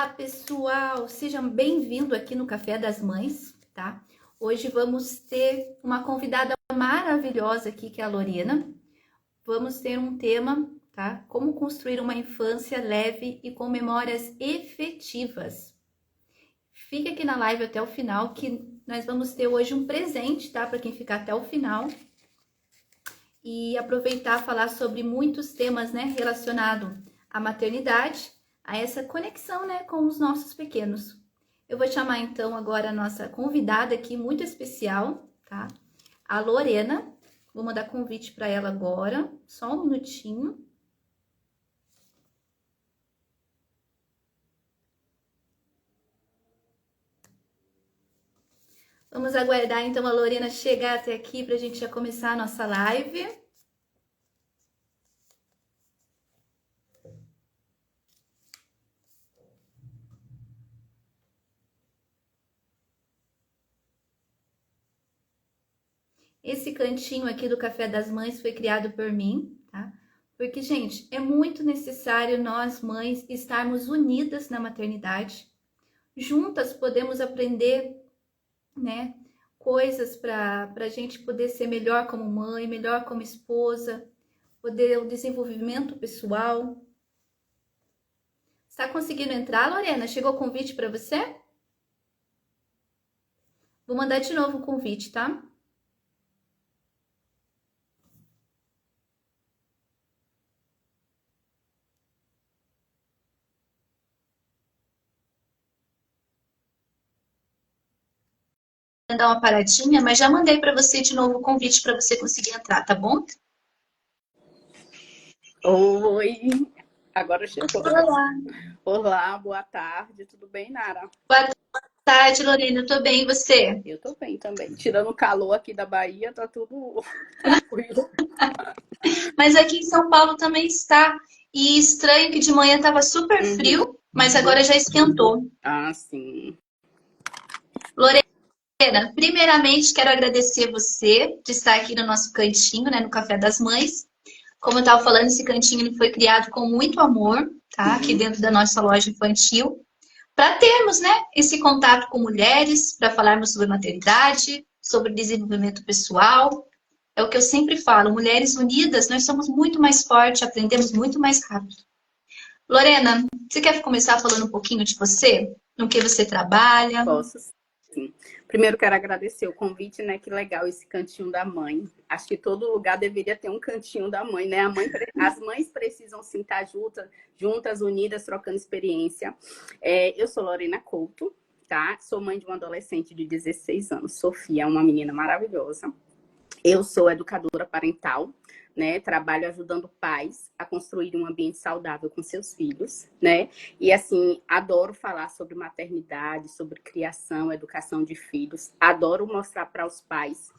Olá, pessoal! Sejam bem-vindos aqui no Café das Mães, tá? Hoje vamos ter uma convidada maravilhosa aqui, que é a Lorena. Vamos ter um tema, tá? Como construir uma infância leve e com memórias efetivas. Fique aqui na live até o final, que nós vamos ter hoje um presente, tá? Para quem ficar até o final. E aproveitar e falar sobre muitos temas, né? Relacionados à maternidade, a essa conexão, né, com os nossos pequenos. Eu vou chamar então agora a nossa convidada aqui, muito especial, tá? A Lorena. Vou mandar convite para ela agora, só um minutinho. Vamos aguardar então a Lorena chegar até aqui para a gente já começar a nossa live. Esse cantinho aqui do Café das Mães foi criado por mim, tá? Porque, gente, é muito necessário nós, mães, estarmos unidas na maternidade. Juntas podemos aprender, né, coisas para a gente poder ser melhor como mãe, melhor como esposa, poder o desenvolvimento pessoal. Está conseguindo entrar, Lorena? Chegou o convite para você? Vou mandar de novo o convite, tá? Dar uma paradinha, mas já mandei para você de novo o convite para você conseguir entrar, tá bom? Oi, agora chegou. Olá. Olá, boa tarde, tudo bem, Nara? Boa tarde, Lorena, eu tô bem, e você? Eu tô bem também. Tirando o calor aqui da Bahia, tá tudo tranquilo. Mas aqui em São Paulo também está. E estranho que de manhã tava super frio, mas agora já esquentou. Ah, sim. Lorena, primeiramente quero agradecer você de estar aqui no nosso cantinho, né, no Café das Mães. Como eu estava falando, esse cantinho ele foi criado com muito amor, tá? Aqui dentro da nossa loja infantil, para termos, né, esse contato com mulheres, para falarmos sobre maternidade, sobre desenvolvimento pessoal. É o que eu sempre falo, mulheres unidas, nós somos muito mais fortes, aprendemos muito mais rápido. Lorena, você quer começar falando um pouquinho de você? No que você trabalha? Posso, sim. Primeiro quero agradecer o convite, né? Que legal esse cantinho da mãe. Acho que todo lugar deveria ter um cantinho da mãe, né? As mães precisam sim estar juntas, unidas, trocando experiência. Eu sou Lorena Couto, tá? Sou mãe de uma adolescente de 16 anos, Sofia, uma menina maravilhosa. Eu sou educadora parental, né? Trabalho ajudando pais a construir um ambiente saudável com seus filhos, né? E assim, adoro falar sobre maternidade, sobre criação, educação de filhos. Adoro mostrar para os pais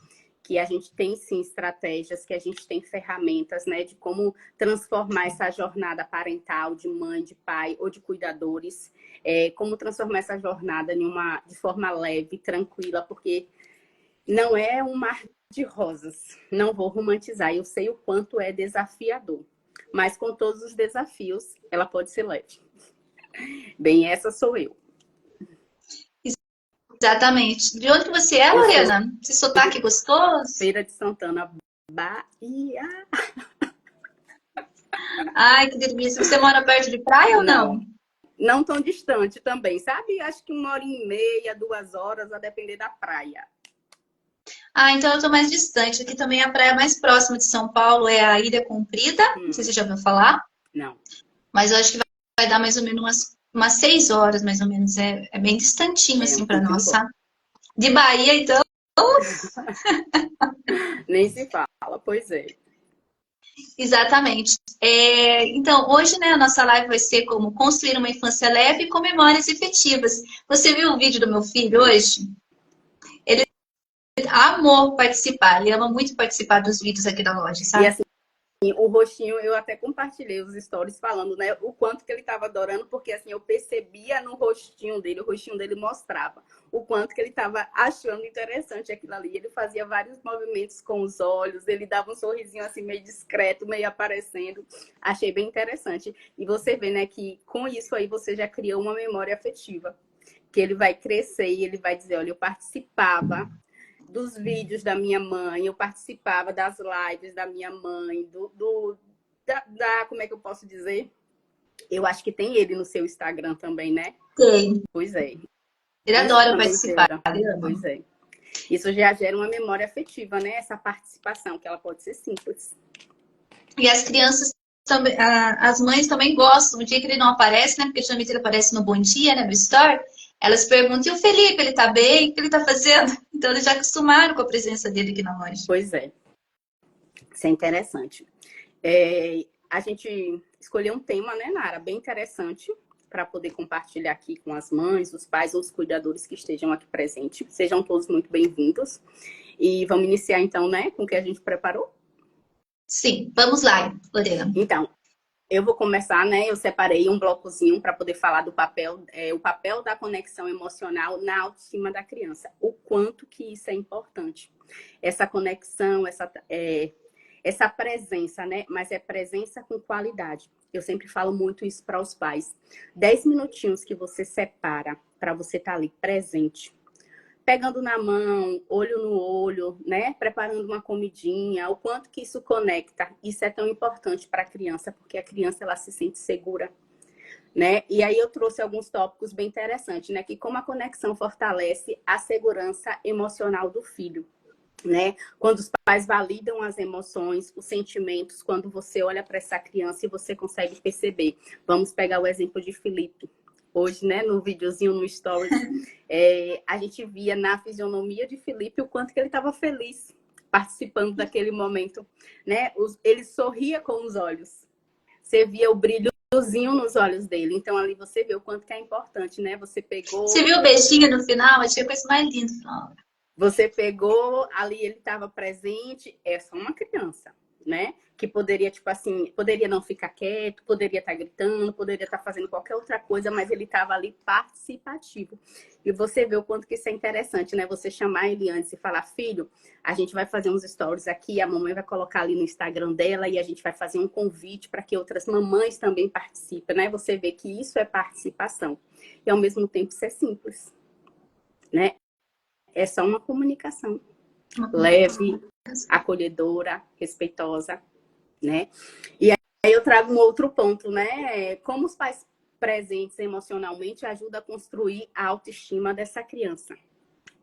que a gente tem sim estratégias, que a gente tem ferramentas, né, de como transformar essa jornada parental de mãe, de pai ou de cuidadores, como transformar essa jornada de forma leve, tranquila, porque não é um mar de rosas. Não vou romantizar. Eu sei o quanto é desafiador. Mas com todos os desafios, ela pode ser leve. Bem, essa sou eu. Exatamente. De onde que você é, Lorena? Esse sotaque gostoso? Feira de Santana, Bahia. Ai, que delícia. Você mora perto de praia ou não? Não tão distante também, sabe? Acho que 1h30, 2 horas, a depender da praia. Ah, então eu tô mais distante. Aqui também a praia mais próxima de São Paulo é a Ilha Comprida. Não sei se você já ouviu falar. Não. Mas eu acho que vai dar mais ou menos umas 6 horas, mais ou menos. É bem distantinho, assim, para nós, sabe? De Bahia, então. Nem se fala, pois é. Exatamente. Então, hoje, né, a nossa live vai ser como construir uma infância leve com memórias efetivas. Você viu o vídeo do meu filho hoje? Amor participar, ele ama muito participar dos vídeos aqui da loja, sabe? E assim, o rostinho, eu até compartilhei os stories falando, né, o quanto que ele estava adorando, porque assim, eu percebia no rostinho dele, o rostinho dele mostrava o quanto que ele estava achando interessante aquilo ali. Ele fazia vários movimentos com os olhos, ele dava um sorrisinho assim meio discreto, meio aparecendo. Achei bem interessante. E você vê, né, que com isso aí você já criou uma memória afetiva, que ele vai crescer e ele vai dizer, olha, eu participava dos vídeos da minha mãe, eu participava das lives da minha mãe, como é que eu posso dizer? Eu acho que tem ele no seu Instagram também, né? Tem. Pois é. Ele Isso adora também participar. gera. Ele ama. Pois é. Isso já gera uma memória afetiva, né? Essa participação, que ela pode ser simples. E as crianças também, as mães também gostam. No dia que ele não aparece, né? Porque geralmente ele aparece no Bom Dia, né? No Story. Elas perguntam, e o Felipe, ele tá bem? O que ele tá fazendo? Então eles já acostumaram com a presença dele aqui na loja. Pois é. Isso é interessante. A gente escolheu um tema, né, Nara? Bem interessante para poder compartilhar aqui com as mães, os pais ou os cuidadores que estejam aqui presentes. Sejam todos muito bem-vindos. E vamos iniciar então, né, com o que a gente preparou? Sim, vamos lá, Lorena. Então, eu vou começar, né? Eu separei um blocozinho para poder falar do papel, o papel da conexão emocional na autoestima da criança. O quanto que isso é importante. Essa conexão, essa presença, né? Mas é presença com qualidade. Eu sempre falo muito isso para os pais. 10 minutinhos que você separa para você estar ali presente, pegando na mão, olho no olho, né? Preparando uma comidinha, o quanto que isso conecta. Isso é tão importante para a criança, porque a criança ela se sente segura, né? E aí eu trouxe alguns tópicos bem interessantes, né? Que como a conexão fortalece a segurança emocional do filho, né? Quando os pais validam as emoções, os sentimentos, quando você olha para essa criança e você consegue perceber. Vamos pegar o exemplo de Felipe. Hoje, né, no videozinho, no Stories, a gente via na fisionomia de Felipe o quanto que ele estava feliz participando daquele momento, né? Ele sorria com os olhos. Você via o brilhozinho nos olhos dele. Então, ali você vê o quanto que é importante, né? Você pegou... Você viu o beijinho no final? Achei a coisa mais linda no final. Você pegou, ali ele estava presente, é só uma criança, né? Que poderia, tipo assim, poderia não ficar quieto, poderia estar gritando, poderia estar fazendo qualquer outra coisa, mas ele estava ali participativo. E você vê o quanto que isso é interessante, né? Você chamar ele antes e falar, filho, a gente vai fazer uns stories aqui, a mamãe vai colocar ali no Instagram dela e a gente vai fazer um convite para que outras mamães também participem, né? Você vê que isso é participação. E ao mesmo tempo isso é simples, né? É só uma comunicação leve, acolhedora, respeitosa, né? E aí eu trago um outro ponto, né? Como os pais presentes emocionalmente ajudam a construir a autoestima dessa criança,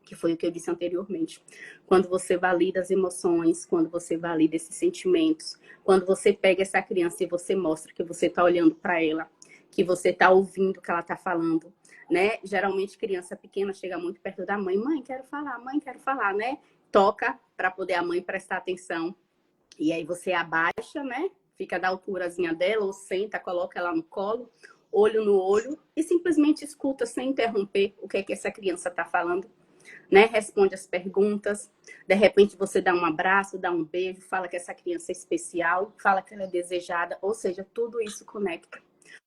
que foi o que eu disse anteriormente. Quando você valida as emoções, quando você valida esses sentimentos, quando você pega essa criança e você mostra que você está olhando para ela, que você está ouvindo o que ela está falando, né? Geralmente criança pequena chega muito perto da mãe, mãe, quero falar, né? Toca para poder a mãe prestar atenção. E aí você abaixa, né? Fica da alturazinha dela, ou senta, coloca ela no colo, olho no olho, e simplesmente escuta sem interromper o que é que essa criança está falando, né? Responde as perguntas. De repente você dá um abraço, dá um beijo, fala que essa criança é especial, fala que ela é desejada, ou seja, tudo isso conecta.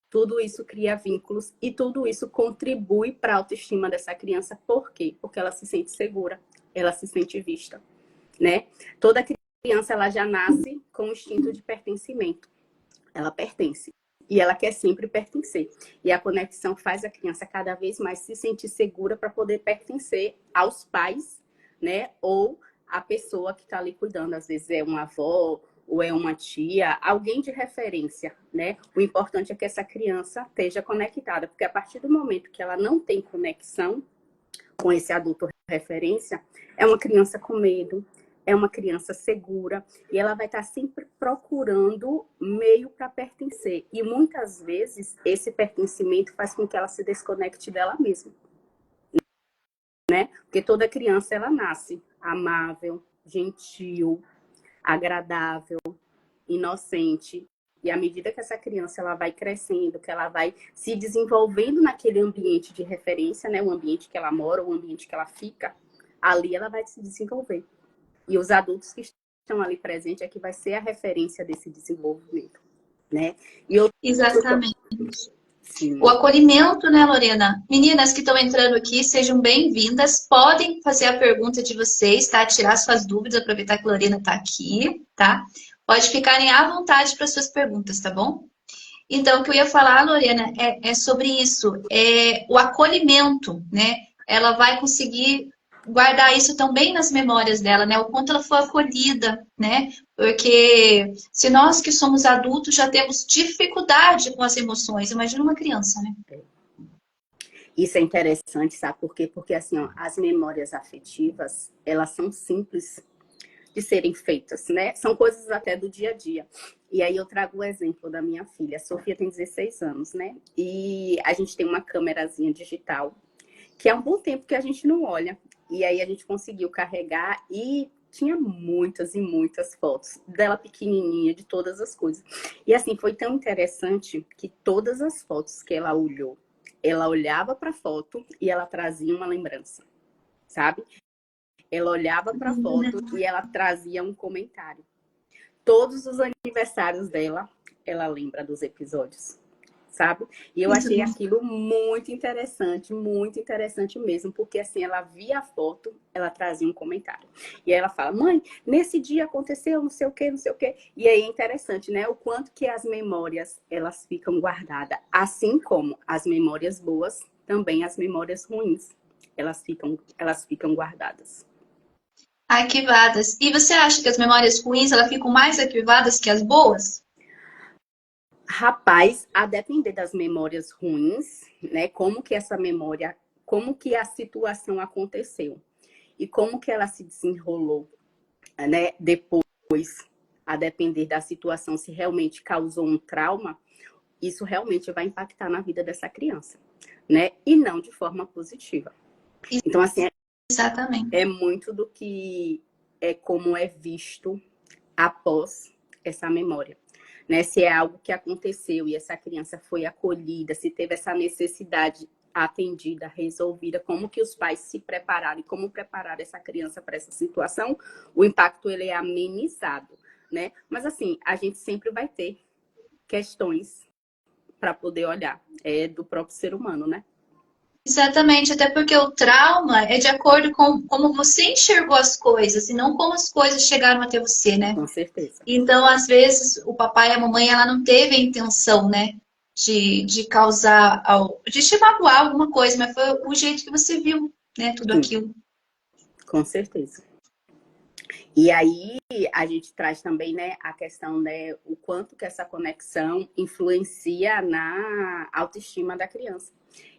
Tudo isso cria vínculos e tudo isso contribui para a autoestima dessa criança. Por quê? Porque ela se sente segura, ela se sente vista, né? Toda criança ela já nasce com o instinto de pertencimento. Ela pertence e ela quer sempre pertencer. E a conexão faz a criança cada vez mais se sentir segura para poder pertencer aos pais, né? Ou a pessoa que está ali cuidando. Às vezes é uma avó ou é uma tia, alguém de referência, né? O importante é que essa criança esteja conectada, porque a partir do momento que ela não tem conexão com esse adulto referência, é uma criança com medo, é uma criança segura, e ela vai estar sempre procurando meio para pertencer. E muitas vezes esse pertencimento faz com que ela se desconecte dela mesma, né? Porque toda criança ela nasce amável, gentil, agradável, inocente. E à medida que essa criança ela vai crescendo, que ela vai se desenvolvendo naquele ambiente de referência, né, o ambiente que ela mora, o ambiente que ela fica, ali ela vai se desenvolver. E os adultos que ali presente é que vai ser a referência desse desenvolvimento, né? E eu... Exatamente. Sim. O acolhimento, né, Lorena? Meninas que estão entrando aqui, sejam bem-vindas. Podem fazer a pergunta de vocês, tá? Tirar suas dúvidas, aproveitar que a Lorena está aqui, tá? Pode ficarem à vontade para suas perguntas, tá bom? Então, o que eu ia falar, Lorena, é sobre isso. É o acolhimento, né? Ela vai conseguir guardar isso também nas memórias dela, né? O quanto ela foi acolhida, né? Porque se nós que somos adultos já temos dificuldade com as emoções, imagina uma criança, né? Isso é interessante, sabe por quê? Porque, assim, ó, as memórias afetivas, elas são simples de serem feitas, né? São coisas até do dia a dia. E aí eu trago o exemplo da minha filha. A Sofia tem 16 anos, né? E a gente tem uma câmerazinha digital, que há um bom tempo que a gente não olha. E aí a gente conseguiu carregar e tinha muitas e muitas fotos dela pequenininha, de todas as coisas. E assim, foi tão interessante que todas as fotos que ela olhou, ela olhava para a foto e ela trazia uma lembrança, sabe? Ela olhava para a foto e ela trazia um comentário. Todos os aniversários dela, ela lembra dos episódios, sabe? E eu achei aquilo muito interessante mesmo, porque assim, ela via a foto, ela trazia um comentário. E aí ela fala, mãe, nesse dia aconteceu não sei o quê, não sei o quê. E aí é interessante, né? O quanto que as memórias, elas ficam guardadas. Assim como as memórias boas, também as memórias ruins, elas ficam guardadas. Arquivadas. E você acha que as memórias ruins elas ficam mais arquivadas que as boas? Rapaz, a depender das memórias ruins, né? Como que essa memória, como que a situação aconteceu e como que ela se desenrolou, né? Depois, a depender da situação, se realmente causou um trauma, isso realmente vai impactar na vida dessa criança, né? E não de forma positiva. Então, assim, Exatamente. é muito do que é como é visto após essa memória. Né? Se é algo que aconteceu e essa criança foi acolhida, se teve essa necessidade atendida, resolvida, como que os pais se prepararam e como preparar essa criança para essa situação, o impacto ele é amenizado, né? Mas assim, a gente sempre vai ter questões para poder olhar, é do próprio ser humano, né? Exatamente, até porque o trauma é de acordo com como você enxergou as coisas e não como as coisas chegaram até você, né? Com certeza. Então, às vezes, o papai e a mamãe, ela não teve a intenção, né, de causar, de te magoar alguma coisa, mas foi o jeito que você viu, né, tudo Sim, aquilo. com certeza. E aí a gente traz também, né, a questão, né, o quanto que essa conexão influencia na autoestima da criança.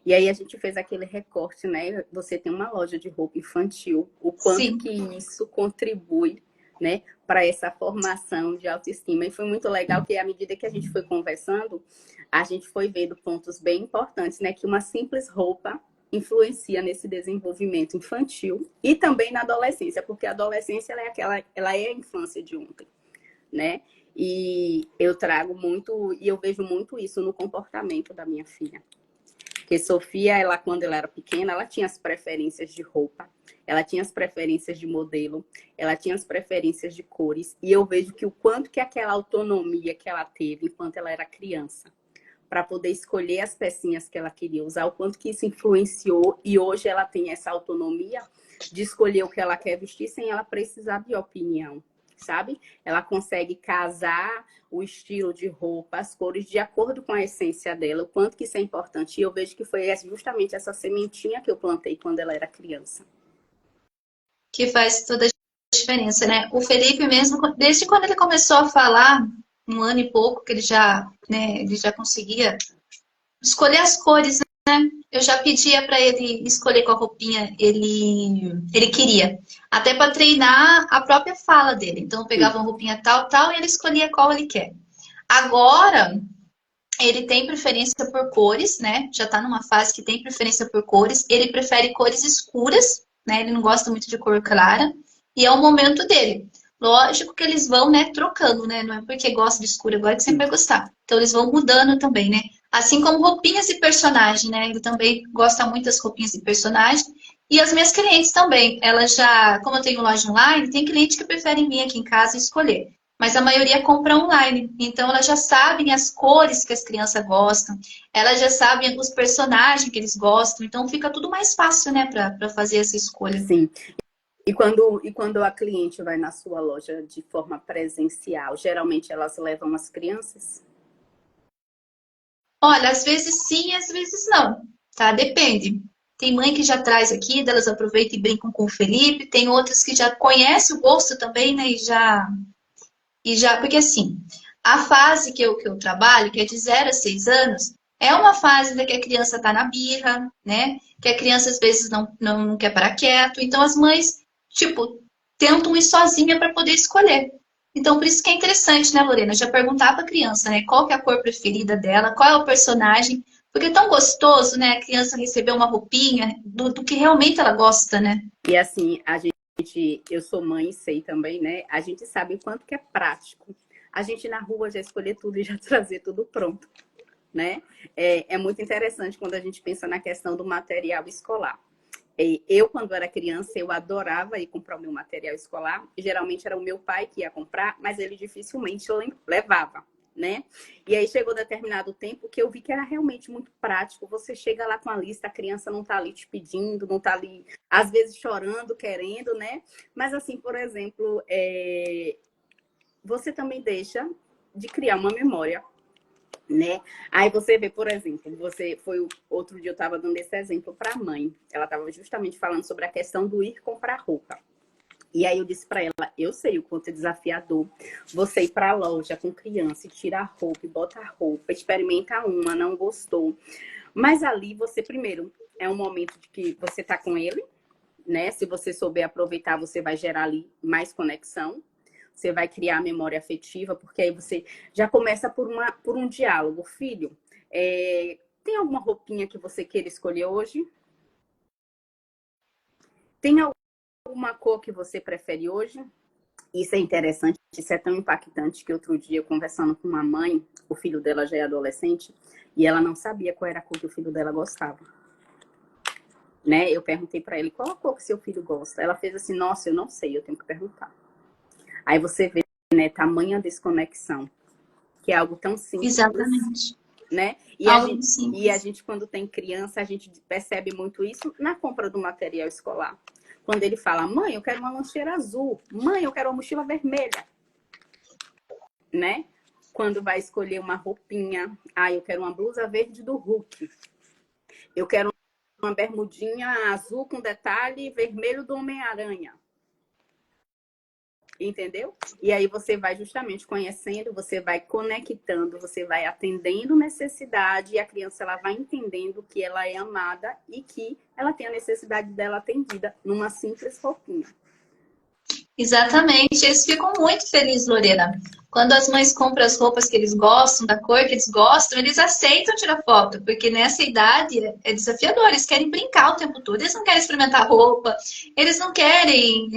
E aí a gente fez aquele recorte, né? Você tem uma loja de roupa infantil, o quanto Sim. que isso contribui, né, para essa formação de autoestima. E foi muito legal que à medida que a gente foi conversando, a gente foi vendo pontos bem importantes, né, que uma simples roupa influencia nesse desenvolvimento infantil e também na adolescência, porque a adolescência ela é a infância de ontem, né? E eu trago muito, e eu vejo muito isso no comportamento da minha filha. Porque Sofia, ela quando ela era pequena, ela tinha as preferências de roupa, ela tinha as preferências de modelo, ela tinha as preferências de cores, e eu vejo que o quanto que aquela autonomia que ela teve enquanto ela era criança, para poder escolher as pecinhas que ela queria usar, o quanto que isso influenciou, e hoje ela tem essa autonomia de escolher o que ela quer vestir sem ela precisar de opinião, sabe? Ela consegue casar o estilo de roupa, as cores, de acordo com a essência dela, o quanto que isso é importante. E eu vejo que foi justamente essa sementinha que eu plantei quando ela era criança. Que faz toda a diferença, né? O Felipe mesmo, desde quando ele começou a falar, um ano e pouco, que ele já, né, ele já conseguia escolher as cores, né? Eu já pedia para ele escolher qual roupinha ele queria. Até para treinar a própria fala dele. Então, eu pegava uma roupinha tal, tal, e ele escolhia qual ele quer. Agora, ele tem preferência por cores, né? Já tá numa fase que tem preferência por cores. Ele prefere cores escuras, né? Ele não gosta muito de cor clara. E é o momento dele. Lógico que eles vão, né, trocando, né? Não é porque gosta de escuro agora que sempre vai gostar. Então, eles vão mudando também, né? Assim como roupinhas de personagem, né? Ele também gosta muito das roupinhas de personagem. E as minhas clientes também. Elas já, como eu tenho loja online, tem clientes que preferem vir aqui em casa e escolher. Mas a maioria compra online. Então elas já sabem as cores que as crianças gostam. Elas já sabem os personagens que eles gostam. Então fica tudo mais fácil, né, para fazer essa escolha. Sim. E quando a cliente vai na sua loja de forma presencial, geralmente elas levam as crianças? Olha, às vezes sim, às vezes não, tá? Depende. Tem mãe que já traz aqui, delas aproveitam e brincam com o Felipe. Tem outras que já conhecem o gosto também, né? Porque assim, a fase que eu trabalho, que é de 0 a 6 anos, é uma fase da que a criança tá na birra, né? Que a criança às vezes não quer parar quieto. Então as mães, tipo, tentam ir sozinha para poder escolher. Então, por isso que é interessante, né, Lorena? Já perguntar para a criança, né? Qual que é a cor preferida dela, qual é o personagem. Porque é tão gostoso, né? A criança receber uma roupinha do que realmente ela gosta, né? E assim, eu sou mãe e sei também, né? A gente sabe o quanto que é prático. A gente na rua já escolher tudo e já trazer tudo pronto, né? É muito interessante quando a gente pensa na questão do material escolar. Eu, quando era criança, eu adorava ir comprar o meu material escolar. Geralmente era o meu pai que ia comprar, mas ele dificilmente levava, né? E aí chegou determinado tempo que eu vi que era realmente muito prático. Você chega lá com a lista, a criança não tá ali te pedindo, não tá ali, às vezes chorando, querendo, né? Mas assim, por exemplo, você também deixa de criar uma memória, né? Aí você vê, por exemplo, outro dia eu estava dando esse exemplo para a mãe. Ela estava justamente falando sobre a questão do ir comprar roupa. E aí eu disse para ela, eu sei o quanto é desafiador você ir para a loja com criança e tirar a roupa, e bota a roupa, experimenta uma, não gostou. Mas ali você primeiro é um momento de que você tá com ele, né? Se você souber aproveitar, você vai gerar ali mais conexão. Você vai criar memória afetiva, porque aí você já começa por um diálogo. Filho, tem alguma roupinha que você queira escolher hoje? Tem alguma cor que você prefere hoje? Isso é interessante, isso é tão impactante que outro dia, conversando com uma mãe, o filho dela já é adolescente, e ela não sabia qual era a cor que o filho dela gostava. Né? Eu perguntei para ele, qual a cor que seu filho gosta? Ela fez assim, nossa, eu não sei, eu tenho que perguntar. Aí você vê, né, tamanha desconexão, que é algo tão simples, Exatamente. né? Algo E a simples. gente, quando tem criança, a gente percebe muito isso na compra do material escolar. Quando ele fala, mãe, eu quero uma lancheira azul, mãe, eu quero uma mochila vermelha, né? Quando vai escolher uma roupinha, eu quero uma blusa verde do Hulk, eu quero uma bermudinha azul com detalhe vermelho do Homem-Aranha. Entendeu? E aí você vai justamente conhecendo, você vai conectando, você vai atendendo necessidade e a criança ela vai entendendo que ela é amada e que ela tem a necessidade dela atendida numa simples roupinha. Exatamente, eles ficam muito felizes, Lorena. Quando as mães compram as roupas que eles gostam, da cor que eles gostam, eles aceitam tirar foto, porque nessa idade é desafiador, eles querem brincar o tempo todo, eles não querem experimentar roupa, eles não querem,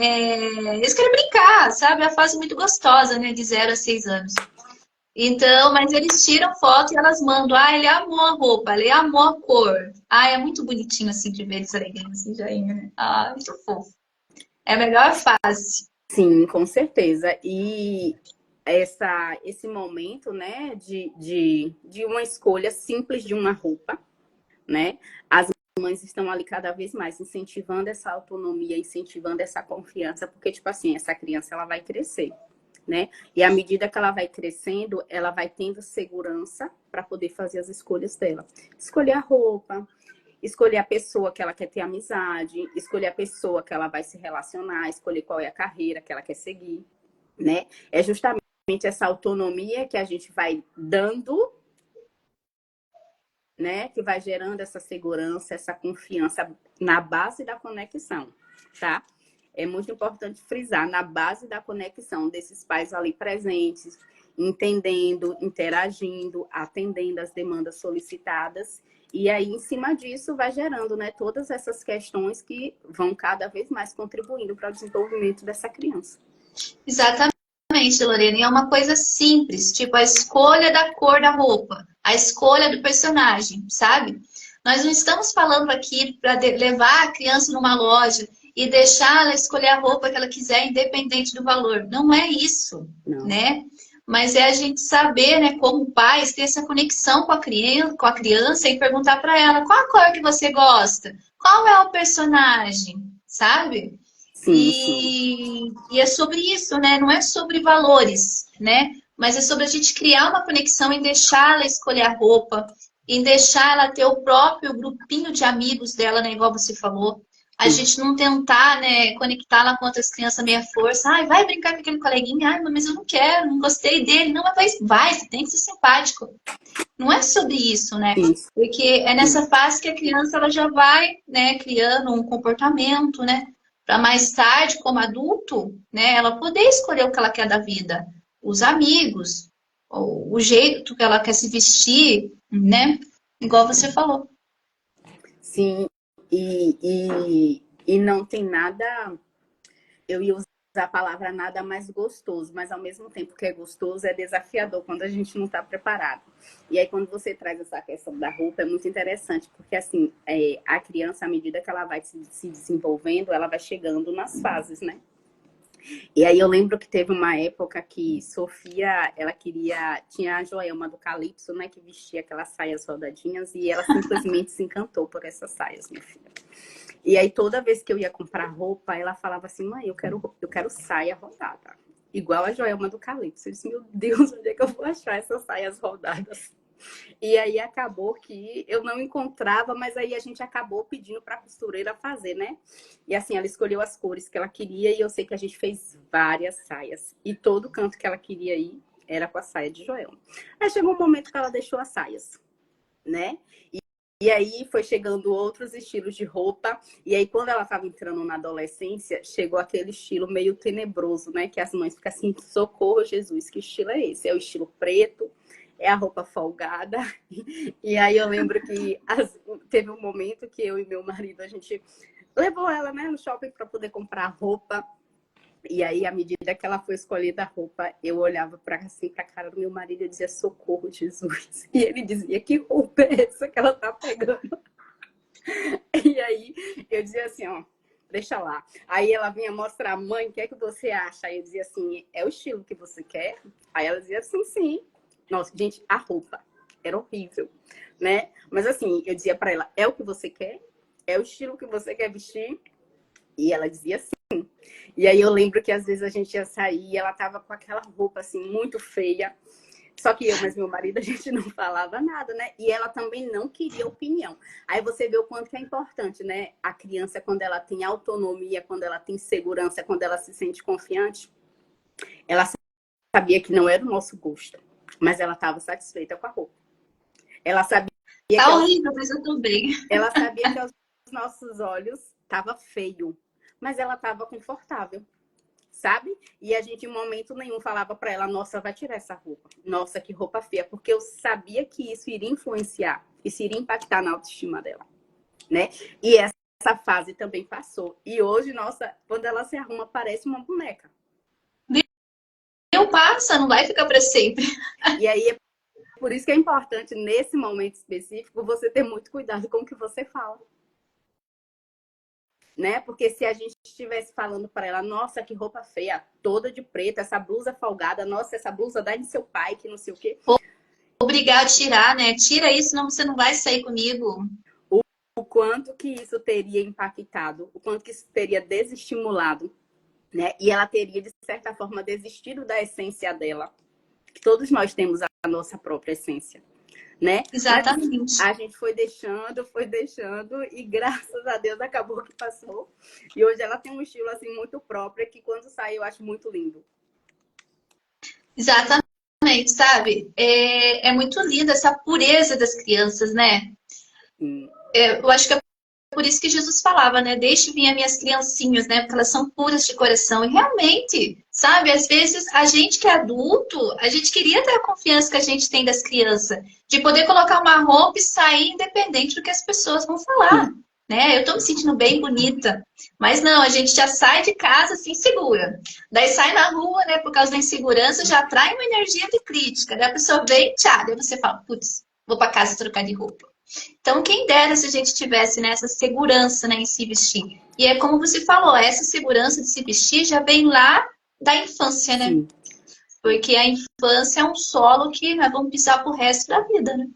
eles querem brincar, sabe? É uma fase muito gostosa, né, de 0 a 6 anos. Então, mas eles tiram foto e elas mandam, ele amou a roupa, ele amou a cor. É muito bonitinho assim de ver eles alegres, assim, joinha, né? Muito fofo. É a melhor fase. Sim, com certeza. E esse momento, né, de uma escolha simples de uma roupa, né? As mães estão ali cada vez mais incentivando essa autonomia, incentivando essa confiança, porque, tipo assim, essa criança ela vai crescer, né? E à medida que ela vai crescendo, ela vai tendo segurança para poder fazer as escolhas dela. Escolher a roupa, escolher a pessoa que ela quer ter amizade, escolher a pessoa que ela vai se relacionar, escolher qual é a carreira que ela quer seguir, né? É justamente essa autonomia que a gente vai dando, né? Que vai gerando essa segurança, essa confiança na base da conexão, tá? É muito importante frisar na base da conexão desses pais ali presentes, entendendo, interagindo, atendendo as demandas solicitadas. E aí, em cima disso, vai gerando, né, todas essas questões que vão cada vez mais contribuindo para o desenvolvimento dessa criança. Exatamente, Lorena. E é uma coisa simples, tipo a escolha da cor da roupa. a escolha do personagem, sabe? Nós não estamos falando aqui para levar a criança numa loja e deixar ela escolher a roupa que ela quiser, independente do valor. Não é isso, Não. né? Mas é a gente saber, né, como pais, ter essa conexão com a criança e perguntar para ela qual a cor que você gosta, qual é o personagem, sabe? Sim, sim. E é sobre isso, né? Não é sobre valores, né? Mas é sobre a gente criar uma conexão em deixar ela escolher a roupa, em deixar ela ter o próprio grupinho de amigos dela, né? Igual você falou. A Sim. gente não tentar, né, conectá-la com outras crianças meia força. Ai, vai brincar com aquele coleguinha. Ai, mas eu não quero, não gostei dele. Não, mas vai, você tem que ser simpático. Não é sobre isso, né? Sim, Porque é sim. nessa fase que a criança ela já vai, né, criando um comportamento, né? Para mais tarde, como adulto, né, ela poder escolher o que ela quer da vida, os amigos, o jeito que ela quer se vestir, né? Igual você falou. Sim, e não tem nada. Eu ia usar a palavra nada mais gostoso, mas ao mesmo tempo que é gostoso, é desafiador quando a gente não está preparado. E aí, quando você traz essa questão da roupa, é muito interessante, porque assim, a criança, à medida que ela vai se desenvolvendo, ela vai chegando nas fases, né? E aí eu lembro que teve uma época que Sofia, ela queria, tinha a Joelma do Calypso, né, que vestia aquelas saias rodadinhas, e ela simplesmente se encantou por essas saias, minha filha. E aí toda vez que eu ia comprar roupa, ela falava assim, mãe, eu quero saia rodada. Igual a Joelma do Calypso. Eu disse, meu Deus, onde é que eu vou achar essas saias rodadas? E aí acabou que eu não encontrava, mas aí a gente acabou pedindo para a costureira fazer, né? E assim, ela escolheu as cores que ela queria e eu sei que a gente fez várias saias. E todo canto que ela queria ir era com a saia de Joelma. Aí chegou um momento que ela deixou as saias, né? E aí foi chegando outros estilos de roupa. E aí, quando ela estava entrando na adolescência, chegou aquele estilo meio tenebroso, né? Que as mães ficam assim, socorro, Jesus, que estilo é esse? É o estilo preto, é a roupa folgada. E aí eu lembro que teve um momento que eu e meu marido, a gente levou ela, né, no shopping para poder comprar roupa. E aí, à medida que ela foi escolhida a roupa, eu olhava para assim, para a cara do meu marido e dizia, socorro, Jesus. E ele dizia, que roupa é essa que ela tá pegando? E aí, eu dizia assim, ó, deixa lá. Aí ela vinha mostrar, mãe, o que é que você acha? Aí eu dizia assim, é o estilo que você quer? Aí ela dizia assim, sim. Nossa, gente, a roupa era horrível, né? Mas assim, eu dizia para ela, é o que você quer? É o estilo que você quer vestir? E ela dizia sim. E aí eu lembro que às vezes a gente ia sair e ela tava com aquela roupa assim, muito feia. Só que eu, mas meu marido, a gente não falava nada, né? E ela também não queria opinião. Aí você vê o quanto que é importante, né? A criança, quando ela tem autonomia, quando ela tem segurança, quando ela se sente confiante, ela sabia que não era o nosso gosto, mas ela estava satisfeita com a roupa. Ela sabia Tá horrível, mas eu tô bem. ela sabia que aos nossos olhos estava feio, mas ela estava confortável, sabe? E a gente em momento nenhum falava para ela, nossa, vai tirar essa roupa. Nossa, que roupa feia, porque eu sabia que isso iria influenciar, isso iria impactar na autoestima dela, né? E essa fase também passou. E hoje, nossa, quando ela se arruma, parece uma boneca. Não passa, não vai ficar para sempre. E aí, é por isso que é importante, nesse momento específico, você ter muito cuidado com o que você fala. Né? Porque se a gente estivesse falando para ela, nossa, que roupa feia, toda de preto, essa blusa folgada, nossa, essa blusa dá de seu pai, que não sei o quê. Obrigado a tirar, né? Tira isso, senão você não vai sair comigo. O quanto que isso teria impactado, o quanto que isso teria desestimulado, né? E ela teria, de certa forma, desistido da essência dela. Que todos nós temos a nossa própria essência, né? Exatamente. Mas a gente foi deixando e graças a Deus acabou que passou. E hoje ela tem um estilo assim muito próprio que quando sai eu acho muito lindo. Exatamente, sabe? É muito linda essa pureza das crianças, né? Eu acho que é por isso que Jesus falava, né? Deixe vir as minhas criancinhas, né? Porque elas são puras de coração. E realmente, sabe? Às vezes, a gente que é adulto, a gente queria ter a confiança que a gente tem das crianças. De poder colocar uma roupa e sair independente do que as pessoas vão falar. Né? Eu tô me sentindo bem bonita. Mas não, a gente já sai de casa assim, segura. Daí sai na rua, né? Por causa da insegurança, já atrai uma energia de crítica. Daí a pessoa vem e tchau. Daí você fala, putz, vou para casa trocar de roupa. Então, quem dera se a gente tivesse, né, essa segurança, né, em se vestir. E é como você falou, essa segurança de se vestir já vem lá da infância, né? Sim. Porque a infância é um solo que nós vamos pisar pro resto da vida, né?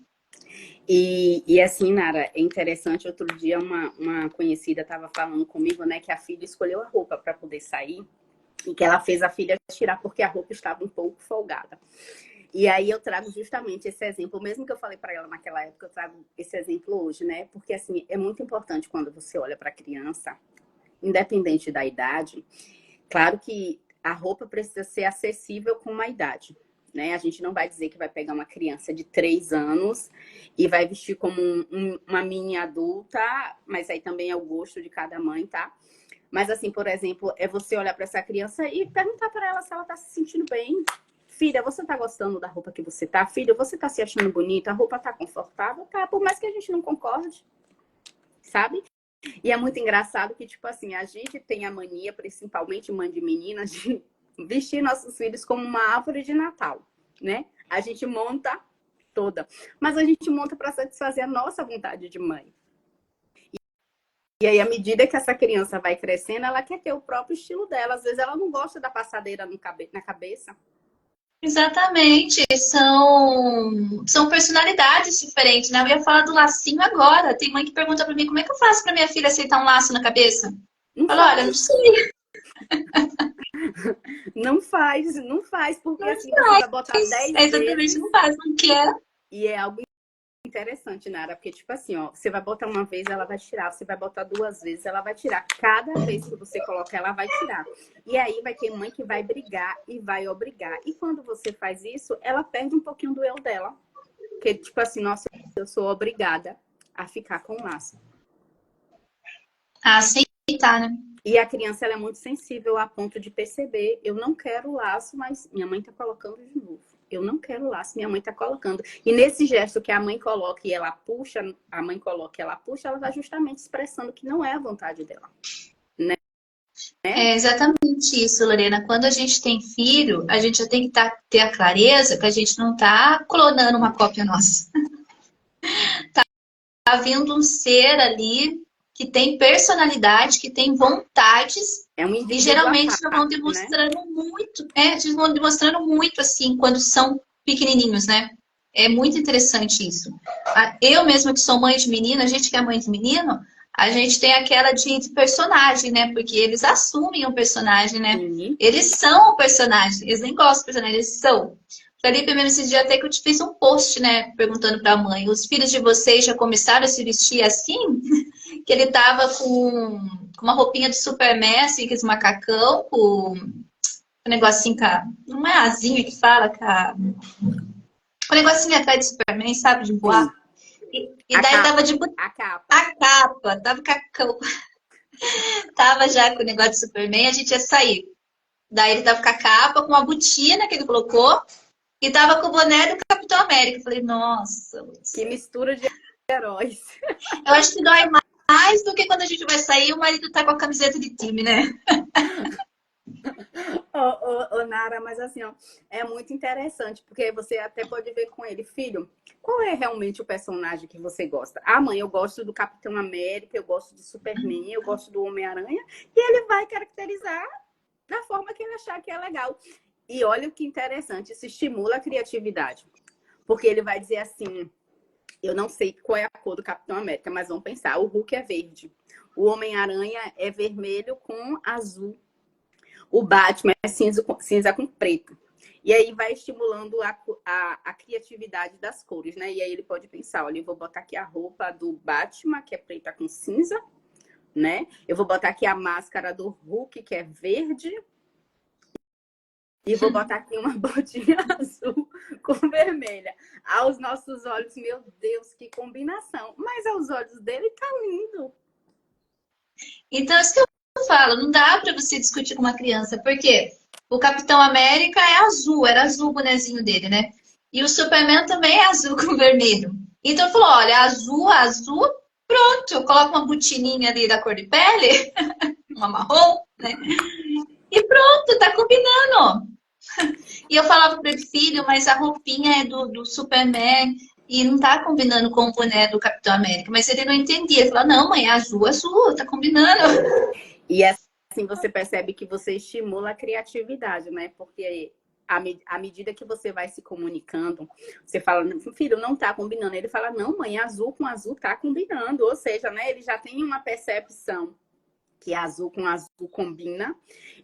E assim, Nara, é interessante, outro dia uma conhecida estava falando comigo, né, que a filha escolheu a roupa para poder sair e que ela fez a filha tirar porque a roupa estava um pouco folgada. E aí eu trago justamente esse exemplo, mesmo que eu falei para ela naquela época, eu trago esse exemplo hoje, né? Porque assim, é muito importante quando você olha para a criança, independente da idade, claro que a roupa precisa ser acessível com uma idade, né? A gente não vai dizer que vai pegar uma criança de 3 anos e vai vestir como uma mini adulta, mas aí também é o gosto de cada mãe, tá? Mas assim, por exemplo, é você olhar para essa criança e perguntar para ela se ela tá se sentindo bem. Filha, você tá gostando da roupa que você tá? Filha, você tá se achando bonita? A roupa tá confortável? Tá, por mais que a gente não concorde, sabe? E é muito engraçado que, tipo assim, a gente tem a mania, principalmente mãe de meninas, de vestir nossos filhos como uma árvore de Natal, né? A gente monta toda, mas a gente monta para satisfazer a nossa vontade de mãe. E aí, à medida que essa criança vai crescendo, ela quer ter o próprio estilo dela. Às vezes ela não gosta da passadeira na cabeça. Exatamente, são personalidades diferentes, né? Eu ia falar do lacinho agora. Tem mãe que pergunta pra mim como é que eu faço pra minha filha aceitar um laço na cabeça? Não Fala, olha, faz. não sei. Não faz, porque Não assim você vai botar faz. 10 É exatamente, vezes não faz, não quer. e é algo interessante, Nara, porque tipo assim, ó, você vai botar uma vez, ela vai tirar, você vai botar 2 vezes, ela vai tirar. Cada vez que você coloca, ela vai tirar. E aí vai ter mãe que vai brigar e vai obrigar. E quando você faz isso, ela perde um pouquinho do eu dela. Porque tipo assim, nossa, eu sou obrigada a ficar com o laço. Ah, aceitar, né? E a criança ela é muito sensível a ponto de perceber, eu não quero o laço, mas minha mãe tá colocando de novo. Eu não quero o laço, minha mãe tá colocando. E nesse gesto que a mãe coloca e ela puxa, a mãe coloca e ela puxa, ela tá justamente expressando que não é a vontade dela. Né? É exatamente isso, Lorena. Quando a gente tem filho, a gente já tem que ter a clareza que a gente não tá clonando uma cópia nossa. Tá vindo um ser ali que tem personalidade, que tem vontades, É um e indivíduo à geralmente já vão parte, né? demonstrando muito, eles vão demonstrando muito assim, quando são pequenininhos, né? É muito interessante isso. Eu mesma que sou mãe de menina, a gente que é mãe de menino, a gente tem aquela de personagem, né? Porque eles assumem o personagem, né? Sim. Eles são o personagem, eles nem gostam do personagem, eles são. Felipe, mesmo esse dia até que eu te fiz um post, né? Perguntando para a mãe, os filhos de vocês já começaram a se vestir assim? Que ele tava com uma roupinha de Superman, assim, aqueles macacão, com um negocinho, não é asinha que fala, com um negocinho atrás de Superman, sabe, de voar. Sim. E daí tava de A capa. a capa, tava cacão. Tava já com o negócio de Superman, a gente ia sair. Daí ele tava com a capa, com a botina que ele colocou, e tava com o boné do Capitão América. Eu falei, nossa, Que mistura de heróis. eu acho que dói mais do que quando a gente vai sair e o marido tá com a camiseta de time, né? Nara, mas assim, ó, é muito interessante, porque você até pode ver com ele, filho, qual é realmente o personagem que você gosta? Ah, mãe, eu gosto do Capitão América, eu gosto de Superman, eu gosto do Homem-Aranha, e ele vai caracterizar da forma que ele achar que é legal. E olha que interessante, isso estimula a criatividade, porque ele vai dizer assim, eu não sei qual é a cor do Capitão América, mas vamos pensar, o Hulk é verde, o Homem-Aranha é vermelho com azul, o Batman é cinza com preto. E aí vai estimulando a criatividade das cores, né? E aí ele pode pensar, olha, eu vou botar aqui a roupa do Batman, que é preta com cinza, né? Eu vou botar aqui a máscara do Hulk, que é verde. E vou botar aqui uma botinha azul com vermelha. Aos nossos olhos, meu Deus, que combinação. Mas aos olhos dele tá lindo. Então, isso que eu falo, não dá pra você discutir com uma criança, porque o Capitão América é azul, era azul o bonezinho dele, né? E o Superman também é azul com vermelho. Então, falou, olha, azul, azul, pronto. Eu coloco uma botininha ali da cor de pele, uma marrom, né? E pronto, tá combinando. E eu falava para ele, filho, mas a roupinha é do Superman. e não tá combinando com o boné do Capitão América. Mas ele não entendia. Ele falou, não, mãe, é azul, azul, tá combinando. E assim você percebe que você estimula a criatividade, né? Porque à medida que você vai se comunicando, você fala, filho, não tá combinando. Ele fala, não, mãe, azul com azul tá combinando. Ou seja, né, ele já tem uma percepção que azul com azul combina.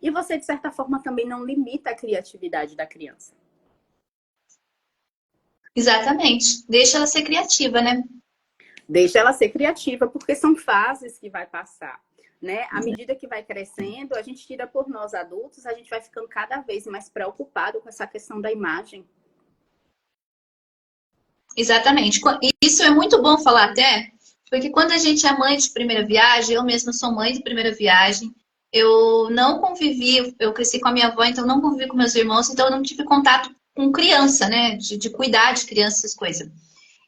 E você, de certa forma, também não limita a criatividade da criança. Exatamente. Deixa ela ser criativa, né? Deixa ela ser criativa, porque são fases que vai passar, né? À medida que vai crescendo, a gente tira por nós adultos, a gente vai ficando cada vez mais preocupado com essa questão da imagem. Exatamente. Isso é muito bom falar até, porque quando a gente é mãe de primeira viagem, eu mesma sou mãe de primeira viagem, eu não convivi, eu cresci com a minha avó, então não convivi com meus irmãos, então eu não tive contato com criança, né? De cuidar de criança, essas coisas.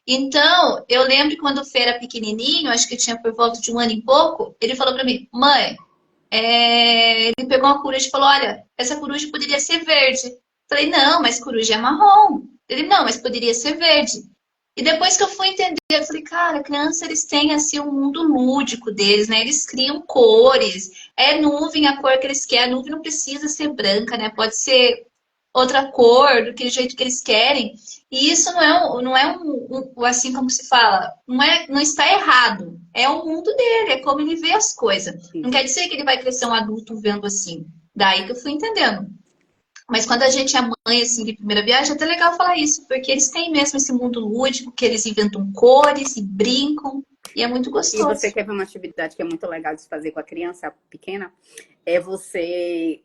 Então, eu lembro que quando o Fê era pequenininho, acho que tinha por volta de um ano e pouco, ele falou pra mim, mãe, ele pegou uma coruja e falou, olha, essa coruja poderia ser verde. Falei, não, mas coruja é marrom. Ele, não, mas poderia ser verde. E depois que eu fui entender, eu falei, cara, criança, eles têm, assim, um mundo lúdico deles, né? Eles criam cores, é nuvem a cor que eles querem. A nuvem não precisa ser branca, né? Pode ser outra cor, do que jeito que eles querem. E isso assim como se fala, não está errado. É o mundo dele, é como ele vê as coisas. Não quer dizer que ele vai crescer um adulto vendo assim. Daí que eu fui entendendo. Mas quando a gente é mãe, assim, de primeira viagem, é até legal falar isso, porque eles têm mesmo esse mundo lúdico, que eles inventam cores e brincam, e é muito E você gostoso. quer ver uma atividade que é muito legal de se fazer com a criança pequena? É você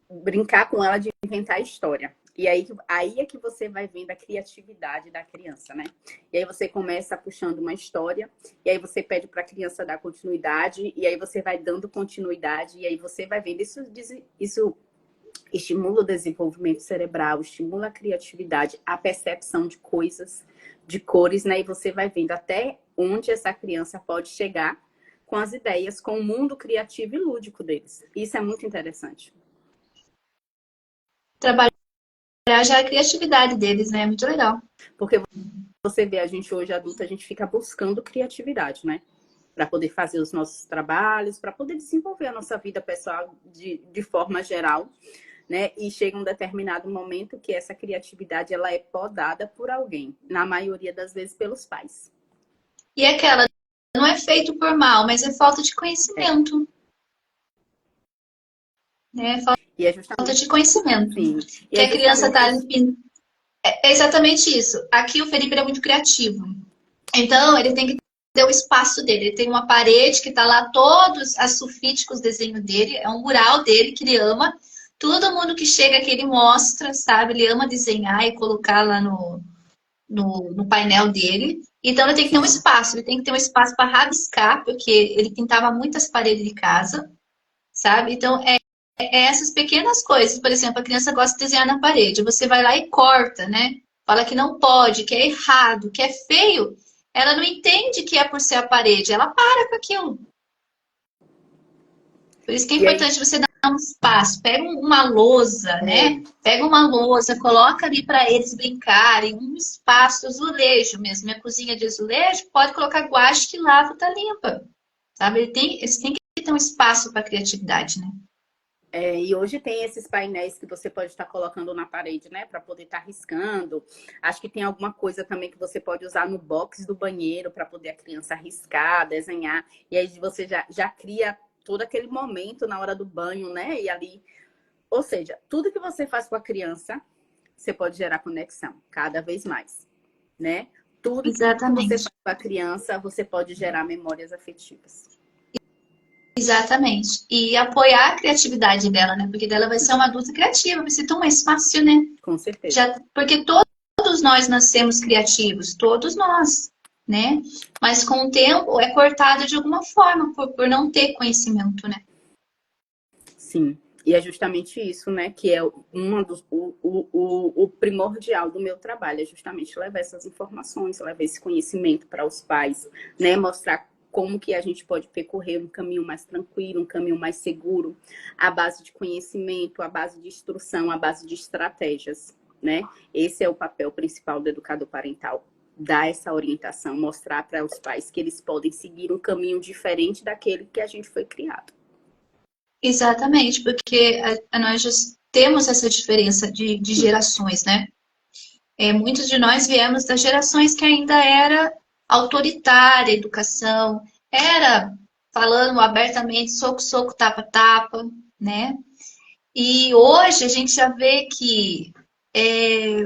brincar com ela de inventar história. E aí é que você vai vendo a criatividade da criança, né? E aí você começa puxando uma história, e aí você pede para a criança dar continuidade, e aí você vai dando continuidade, e aí você vai vendo. Isso estimula o desenvolvimento cerebral, estimula a criatividade, a percepção de coisas, de cores, né? E você vai vendo até onde essa criança pode chegar com as ideias, com o mundo criativo e lúdico deles. Isso é muito interessante. Trabalhar já a criatividade deles, né? É muito legal. Porque você vê a gente hoje adulta, a gente fica buscando criatividade, né? Para poder fazer os nossos trabalhos, para poder desenvolver a nossa vida pessoal de forma geral, né? E chega um determinado momento que essa criatividade ela é podada por alguém, na maioria das vezes pelos pais. E aquela, não é feito por mal, mas é falta de conhecimento, né? E é Falta justamente de conhecimento. sim. E Que é a criança justamente está isso. É exatamente isso. Aqui o Felipe é muito criativo. Então, ele tem que ter o espaço dele. Ele tem uma parede que está lá, todos as sulfite com os desenhos dele. É um mural dele que ele ama. Todo mundo que chega aqui, ele mostra, sabe? Ele ama desenhar e colocar lá no painel dele. Então, ele tem que ter um espaço. Ele tem que ter um espaço para rabiscar, porque ele pintava muitas paredes de casa, sabe? Então, é essas pequenas coisas. Por exemplo, a criança gosta de desenhar na parede. Você vai lá e corta, né? Fala que não pode, que é errado, que é feio. Ela não entende que é por ser a parede. Ela para com aquilo. Por isso que é E aí, importante você dar um espaço. Pega uma lousa, né? Pega uma lousa, coloca ali para eles brincarem. Um espaço, azulejo mesmo. Minha cozinha de azulejo, pode colocar guache que lava, tá limpa. Sabe? Eles têm que ter um espaço para criatividade, né? e hoje tem esses painéis que você pode estar colocando na parede, né? Para poder estar riscando. Acho que tem alguma coisa também que você pode usar no box do banheiro para poder a criança riscar, desenhar. E aí você já cria todo aquele momento na hora do banho, né? E ali. Ou seja, tudo que você faz com a criança, você pode gerar conexão cada vez mais, né? Tudo que você Exatamente. faz com a criança, você pode gerar memórias afetivas. Exatamente. E apoiar a criatividade dela, né? Porque dela vai ser uma adulta criativa, vai ser tão mais fácil, né? Com certeza. Porque todos nós nascemos criativos, todos nós, né? Mas com o tempo é cortado de alguma forma, por não ter conhecimento, né? Sim. E é justamente isso, né? Que é o primordial do meu trabalho, é justamente levar essas informações, levar esse conhecimento para os pais, né? Mostrar como que a gente pode percorrer um caminho mais tranquilo, um caminho mais seguro, à base de conhecimento, à base de instrução, à base de estratégias, né? Esse é o papel principal do educador parental, dar essa orientação, mostrar para os pais que eles podem seguir um caminho diferente daquele que a gente foi criado. Exatamente, porque nós já temos essa diferença de gerações, né? Muitos de nós viemos das gerações que ainda era autoritária a educação, era falando abertamente, soco, soco, tapa, tapa, né? E hoje a gente já vê que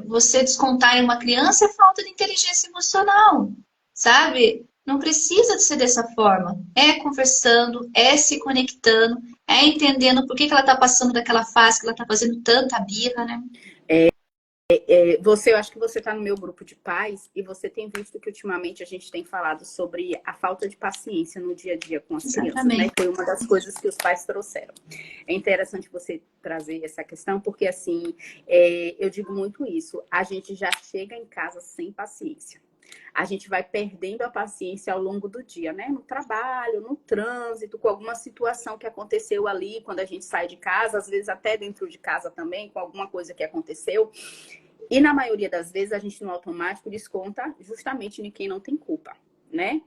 você descontar em uma criança é falta de inteligência emocional, sabe? Não precisa de ser dessa forma. É conversando, é se conectando, é entendendo por que ela está passando daquela fase, que ela está fazendo tanta birra, né? Eu acho que você está no meu grupo de pais e você tem visto que ultimamente a gente tem falado sobre a falta de paciência no dia a dia com as crianças, né? Foi uma das coisas que os pais trouxeram. É interessante você trazer essa questão, porque assim, eu digo muito isso, a gente já chega em casa sem paciência. A gente vai perdendo a paciência ao longo do dia, né? No trabalho, no trânsito, com alguma situação que aconteceu ali quando a gente sai de casa, às vezes até dentro de casa também, com alguma coisa que aconteceu. E na maioria das vezes a gente no automático desconta justamente em quem não tem culpa, né?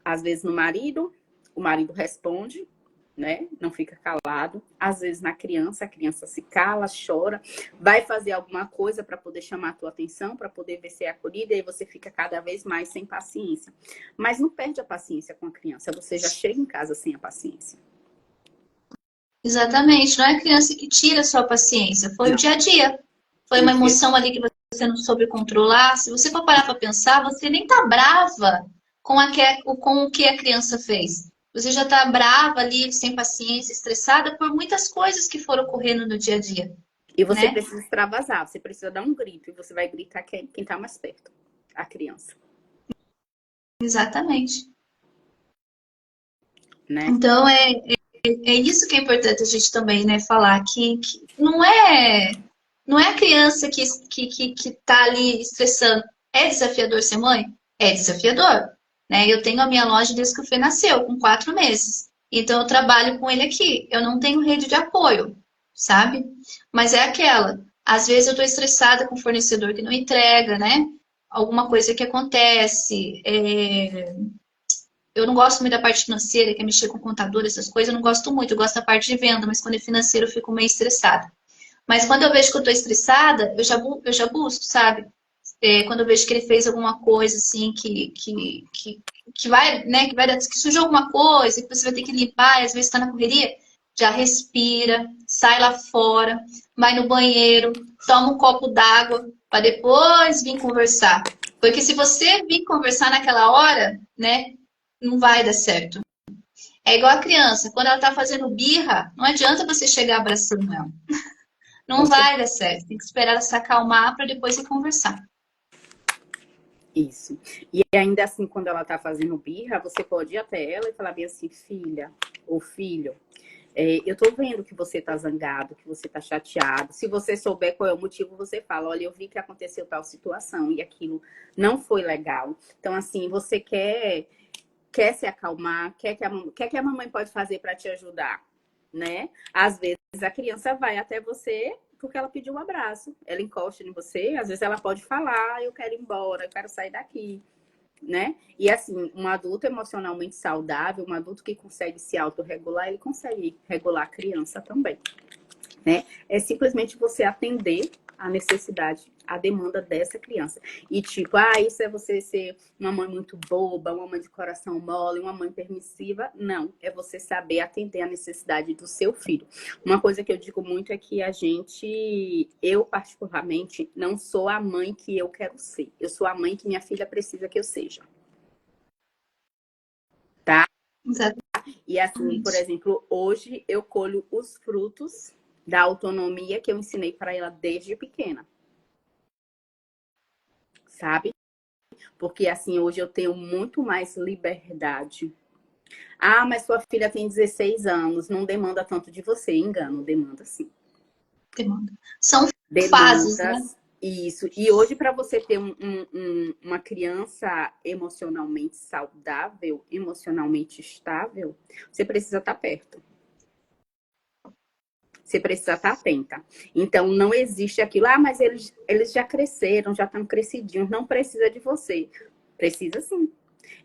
Às vezes no marido, o marido responde, né? Não fica calado. Às vezes na criança, a criança se cala, chora, vai fazer alguma coisa para poder chamar a tua atenção, para poder ver se é acolhida, e aí você fica cada vez mais sem paciência. Mas não perde a paciência com a criança, você já chega em casa sem a paciência. Exatamente, não é a criança que tira a sua paciência, foi Não. o dia a dia. Foi uma emoção ali que você não soube controlar. Se você for parar para pensar, você nem tá brava com o que a criança fez. Você já tá brava ali, sem paciência, estressada por muitas coisas que foram ocorrendo no dia a dia. E você né? precisa extravasar, você precisa dar um grito e você vai gritar quem tá mais perto, a criança. Exatamente. Né? Então, é isso que é importante a gente também, né, falar, que não é a criança que tá ali estressando. É desafiador ser mãe? É desafiador. Né? Eu tenho a minha loja desde que o Fê nasceu, com 4 meses. Então, eu trabalho com ele aqui. Eu não tenho rede de apoio, sabe? Mas é aquela. Às vezes eu tô estressada com o fornecedor que não entrega, né? Alguma coisa que acontece. Eu não gosto muito da parte financeira, que é mexer com contador, essas coisas, eu não gosto muito. Eu gosto da parte de venda, mas quando é financeiro eu fico meio estressada. Mas quando eu vejo que eu tô estressada, eu já busco, sabe? Quando eu vejo que ele fez alguma coisa assim que vai, né, que sujou alguma coisa, que você vai ter que limpar, e às vezes está na correria, já respira, sai lá fora, vai no banheiro, toma um copo d'água para depois vir conversar. Porque se você vir conversar naquela hora, né, não vai dar certo. É igual a criança, quando ela tá fazendo birra, não adianta você chegar abraçando ela. Não vai dar certo. Tem que esperar ela se acalmar para depois ir conversar. Isso. E ainda assim, quando ela tá fazendo birra, você pode ir até ela e falar bem assim, filha ou filho, eu tô vendo que você tá zangado, que você tá chateado. Se você souber qual é o motivo, você fala, olha, eu vi que aconteceu tal situação e aquilo não foi legal. Então, assim, você quer se acalmar, quer que a mamãe pode fazer para te ajudar, né? Às vezes a criança vai até você porque ela pediu um abraço, ela encosta em você, às vezes ela pode falar, eu quero ir embora, eu quero sair daqui, né? E assim, um adulto emocionalmente saudável, um adulto que consegue se autorregular, ele consegue regular a criança também, né? É simplesmente você atender a necessidade, a demanda dessa criança. E tipo, isso é você ser uma mãe muito boba, uma mãe de coração mole, uma mãe permissiva. Não, é você saber atender a necessidade do seu filho. Uma coisa que eu digo muito é que eu particularmente, não sou a mãe que eu quero ser. Eu sou a mãe que minha filha precisa que eu seja. Tá? Exato. E assim, por exemplo, hoje eu colho os frutos da autonomia que eu ensinei para ela desde pequena. Sabe? Porque assim, hoje eu tenho muito mais liberdade. Mas sua filha tem 16 anos, não demanda tanto de você. Engano, demanda sim. Demanda. São fases, né? Isso. E hoje, para você ter uma criança emocionalmente saudável, emocionalmente estável, você precisa estar perto. Você precisa estar atenta. Então, não existe aquilo, mas eles já cresceram, já estão crescidinhos, não precisa de você. Precisa sim.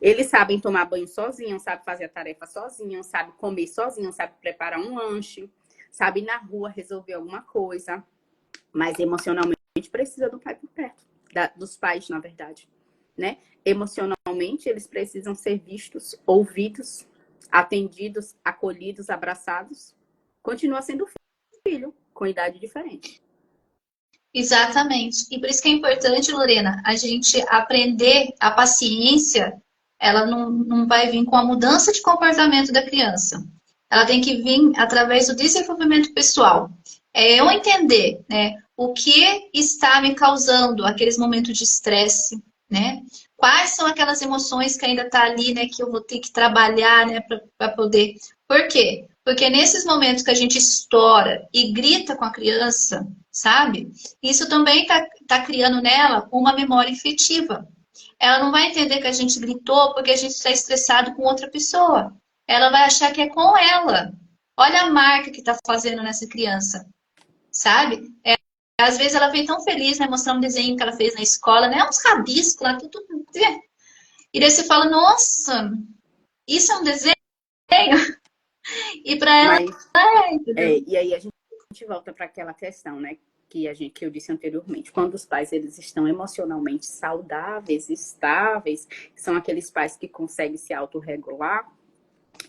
Eles sabem tomar banho sozinhos, sabem fazer a tarefa sozinhos, sabem comer sozinhos, sabem preparar um lanche, sabem ir na rua resolver alguma coisa. Mas emocionalmente precisa do pai por perto. Dos pais, na verdade. Né? Emocionalmente, eles precisam ser vistos, ouvidos, atendidos, acolhidos, abraçados. Continua sendo filho, com idade diferente. Exatamente. E por isso que é importante, Lorena, a gente aprender a paciência, ela não vai vir com a mudança de comportamento da criança. Ela tem que vir através do desenvolvimento pessoal. É eu entender, né, o que está me causando aqueles momentos de estresse, né? Quais são aquelas emoções que ainda está ali, né, que eu vou ter que trabalhar, né, para poder. Por quê? Porque nesses momentos que a gente estoura e grita com a criança, sabe? Isso também tá criando nela uma memória afetiva. Ela não vai entender que a gente gritou porque a gente está estressado com outra pessoa. Ela vai achar que é com ela. Olha a marca que está fazendo nessa criança, sabe? Às vezes ela vem tão feliz, né? Mostrar um desenho que ela fez na escola, né? Uns rabiscos lá, tudo. E daí você fala, nossa, isso é um desenho? E para ela, Mas, entendeu? e aí a gente volta para aquela questão, né? Que eu disse anteriormente. Quando os pais eles estão emocionalmente saudáveis, estáveis, são aqueles pais que conseguem se autorregular,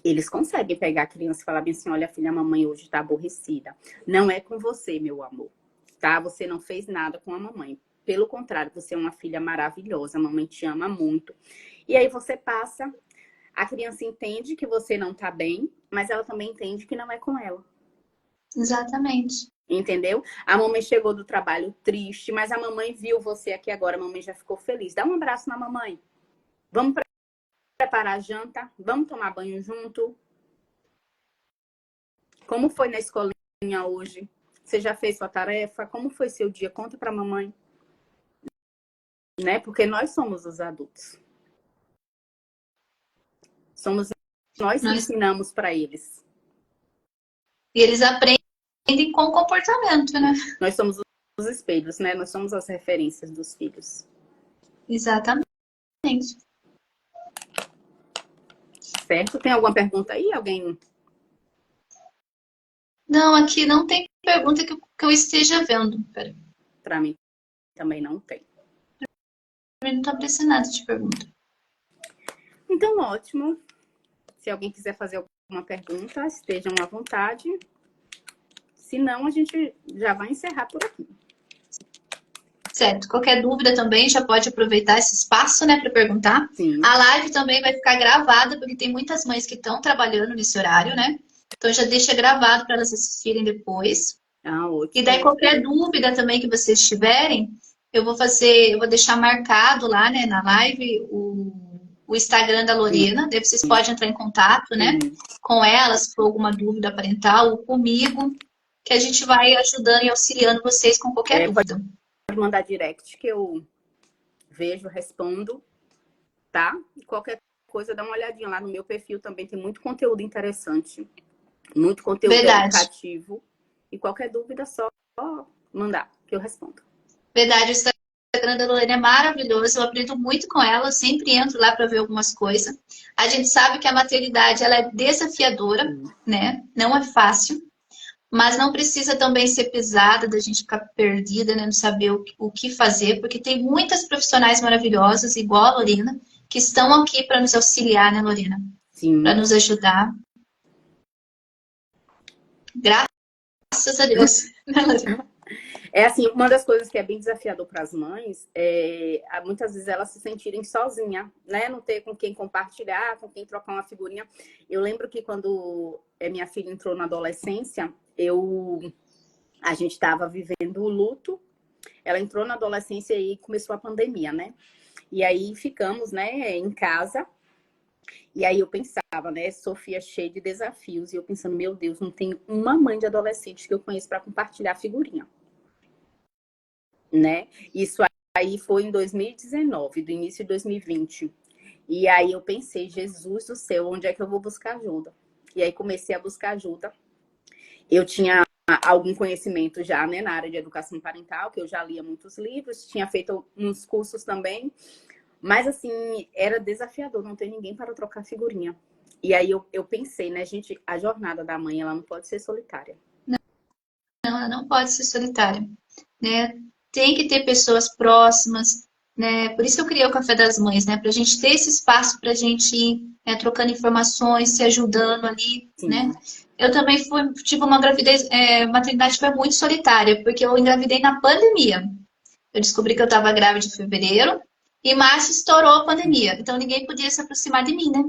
eles conseguem pegar a criança e falar bem assim, olha, filha, a mamãe hoje está aborrecida. Não é com você, meu amor, tá? Você não fez nada com a mamãe. Pelo contrário, você é uma filha maravilhosa, a mamãe te ama muito. E aí você passa, a criança entende que você não tá bem, mas ela também entende que não é com ela. Exatamente. Entendeu? A mamãe chegou do trabalho triste, mas a mamãe viu você aqui agora, a mamãe já ficou feliz. Dá um abraço na mamãe. Vamos preparar a janta? Vamos tomar banho junto? Como foi na escolinha hoje? Você já fez sua tarefa? Como foi seu dia? Conta pra mamãe. Né? Porque nós somos os adultos. Somos nós que Nós, ensinamos para eles. e eles aprendem com o comportamento, né? Nós somos os espelhos, né? Nós somos as referências dos filhos. Exatamente. Certo? Tem alguma pergunta aí? Alguém? Não, aqui não tem pergunta que eu esteja vendo. Pera, Para mim também não tem. não está aparecendo nada de pergunta. Então, ótimo. Se alguém quiser fazer alguma pergunta, estejam à vontade. Se não, a gente já vai encerrar por aqui. Certo. Qualquer dúvida também já pode aproveitar esse espaço, né, para perguntar. Sim. A live também vai ficar gravada, porque tem muitas mães que estão trabalhando nesse horário, né? Então já deixa gravado para elas assistirem depois. Ótimo. E daí qualquer dúvida também que vocês tiverem, eu vou deixar marcado lá, né, na live o Instagram da Lorena, daí vocês podem entrar em contato, né, com ela, se for alguma dúvida parental, ou comigo, que a gente vai ajudando e auxiliando vocês com qualquer dúvida. Pode mandar direct que eu vejo, respondo, tá? E qualquer coisa, dá uma olhadinha lá no meu perfil também, tem muito conteúdo interessante, muito conteúdo educativo. E qualquer dúvida, só mandar, que eu respondo. Verdade, o Instagram da Lorena é maravilhoso, eu aprendo muito com ela, eu sempre entro lá para ver algumas coisas. A gente sabe que a maternidade ela é desafiadora, né? Não é fácil, mas não precisa também ser pesada, da gente ficar perdida, né? Não saber o que fazer, porque tem muitas profissionais maravilhosas, igual a Lorena, que estão aqui para nos auxiliar, né, Lorena? Sim. Para nos ajudar. Graças a Deus. É assim, uma das coisas que é bem desafiador para as mães é muitas vezes elas se sentirem sozinha, né? Não ter com quem compartilhar, com quem trocar uma figurinha. Eu lembro que quando minha filha entrou na adolescência, a gente estava vivendo o luto. Ela entrou na adolescência e começou a pandemia, né? E aí ficamos, né, em casa. E aí eu pensava, né, Sofia cheia de desafios. E eu pensando, meu Deus, não tem uma mãe de adolescente que eu conheço para compartilhar figurinha. Né? Isso aí foi em 2019, do início de 2020. E aí eu pensei, Jesus do céu, onde é que eu vou buscar ajuda? E aí comecei a buscar ajuda. Eu tinha algum conhecimento já, né, na área de educação parental, que eu já lia muitos livros, tinha feito uns cursos também, mas assim, era desafiador não ter ninguém para trocar figurinha. E aí eu pensei, né, gente, a jornada da mãe, ela não pode ser solitária. Não, ela não pode ser solitária, né? Tem que ter pessoas próximas, né? Por isso eu criei o Café das Mães, né? Para a gente ter esse espaço para a gente ir, né, trocando informações, se ajudando ali, né? Sim. Eu também tive uma gravidez, maternidade foi muito solitária, porque eu engravidei na pandemia. Eu descobri que eu estava grávida em fevereiro e março estourou a pandemia. Então ninguém podia se aproximar de mim, né?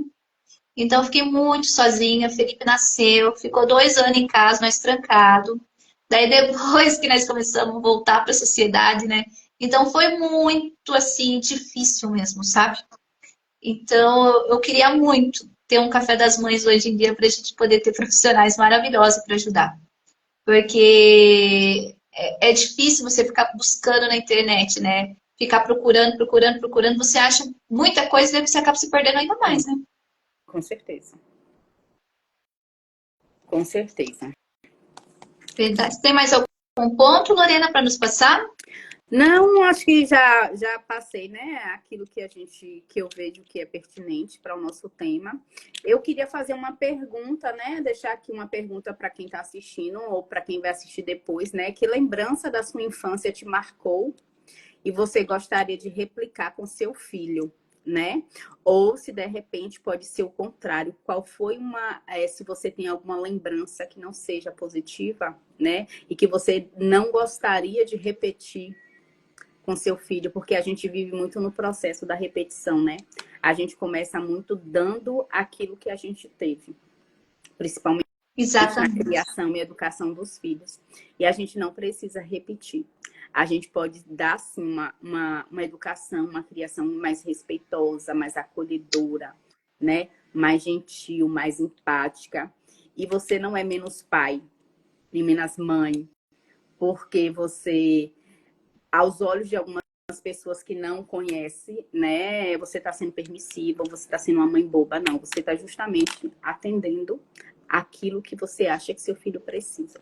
Então eu fiquei muito sozinha. Felipe nasceu, ficou 2 anos em casa, nós trancado. Daí depois que nós começamos a voltar para a sociedade, né? Então foi muito assim difícil mesmo, sabe? Então eu queria muito ter um café das mães hoje em dia para a gente poder ter profissionais maravilhosos para ajudar. Porque é difícil você ficar buscando na internet, né? Ficar procurando, procurando, procurando. Você acha muita coisa e você acaba se perdendo ainda mais, né? Com certeza. Com certeza. Verdade. Tem mais algum ponto, Lorena, para nos passar? Não, acho que já passei, né? Aquilo que eu vejo que é pertinente para o nosso tema. Eu queria fazer uma pergunta, né? Deixar aqui uma pergunta para quem está assistindo ou para quem vai assistir depois, né? Que lembrança da sua infância te marcou e você gostaria de replicar com seu filho, né? Ou se de repente pode ser o contrário, qual foi se você tem alguma lembrança que não seja positiva, né? E que você não gostaria de repetir com seu filho, porque a gente vive muito no processo da repetição, né? A gente começa muito dando aquilo que a gente teve, principalmente na Exatamente. criação e educação dos filhos. E a gente não precisa repetir. A gente pode dar, sim, uma educação, uma criação mais respeitosa, mais acolhedora, né? Mais gentil, mais empática. E você não é menos pai, nem menos mãe, porque você, aos olhos de algumas pessoas que não conhecem, né? Você está sendo permissiva, você está sendo uma mãe boba. Não, você está justamente atendendo aquilo que você acha que seu filho precisa.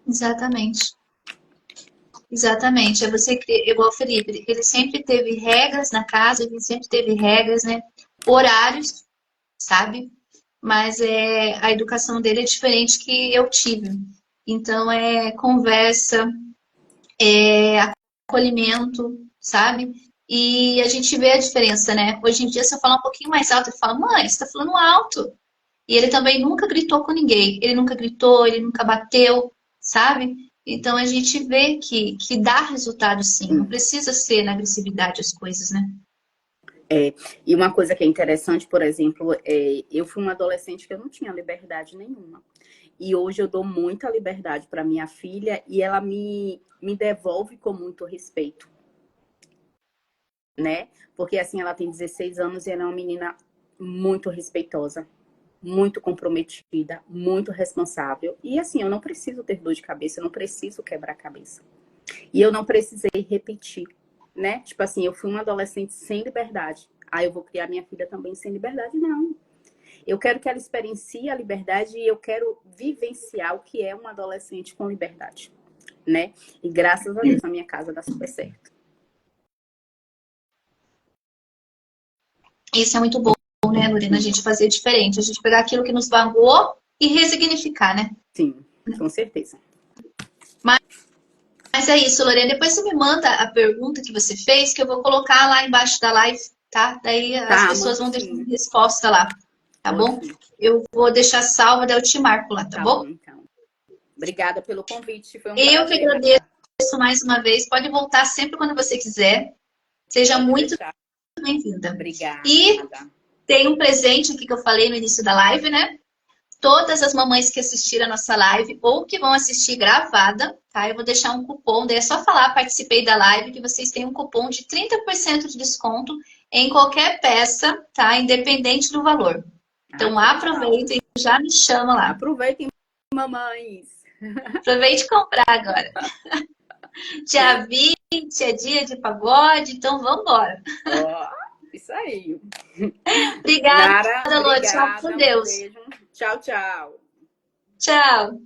Exatamente. Exatamente. É você que, igual o Felipe, ele sempre teve regras na casa, ele sempre teve regras, né? Horários, sabe? Mas a educação dele é diferente que eu tive. Então, é conversa, acolhimento, sabe? E a gente vê a diferença, né? Hoje em dia, se eu falar um pouquinho mais alto, ele fala, mãe, você tá falando alto. E ele também nunca gritou com ninguém. Ele nunca gritou, ele nunca bateu, sabe? Então a gente vê que dá resultado sim. Não precisa ser na agressividade as coisas, né? E uma coisa que é interessante, por exemplo, eu fui uma adolescente que eu não tinha liberdade nenhuma. E hoje eu dou muita liberdade para minha filha e ela me devolve com muito respeito, né? Porque assim, ela tem 16 anos e ela é uma menina muito respeitosa, muito comprometida, muito responsável. E assim, eu não preciso ter dor de cabeça, eu não preciso quebrar a cabeça. E eu não precisei repetir, né? Tipo assim, eu fui uma adolescente sem liberdade. Aí eu vou criar minha filha também sem liberdade? Não. Eu quero que ela experiencie a liberdade e eu quero vivenciar o que é uma adolescente com liberdade, né? E graças a Deus, na minha casa dá super certo. Isso é muito bom, né, Lorena? A gente fazer diferente. A gente pegar aquilo que nos magoou e resignificar, né? Sim, com certeza. Mas é isso, Lorena. Depois você me manda a pergunta que você fez, que eu vou colocar lá embaixo da live, tá? Daí as pessoas vão deixar a resposta lá, tá bom? Eu vou deixar salva, daí eu te marco lá, tá bom? Então. Obrigada pelo convite. Foi um Eu prazer, que agradeço mais uma vez. Pode voltar sempre quando você quiser. Seja muito bem-vinda. Obrigada. E tem um presente aqui que eu falei no início da live, né? Todas as mamães que assistiram a nossa live ou que vão assistir gravada, tá? Eu vou deixar um cupom, daí é só falar, participei da live, que vocês têm um cupom de 30% de desconto em qualquer peça, tá? Independente do valor. Então aproveitem, já me chama lá. Aproveitem, mamães. Aproveite e comprar agora. Dia 20 é dia de pagode, então vamos embora. Isso aí. Obrigada, Lô. Tchau, com Deus. Um beijo. Tchau, tchau. Tchau.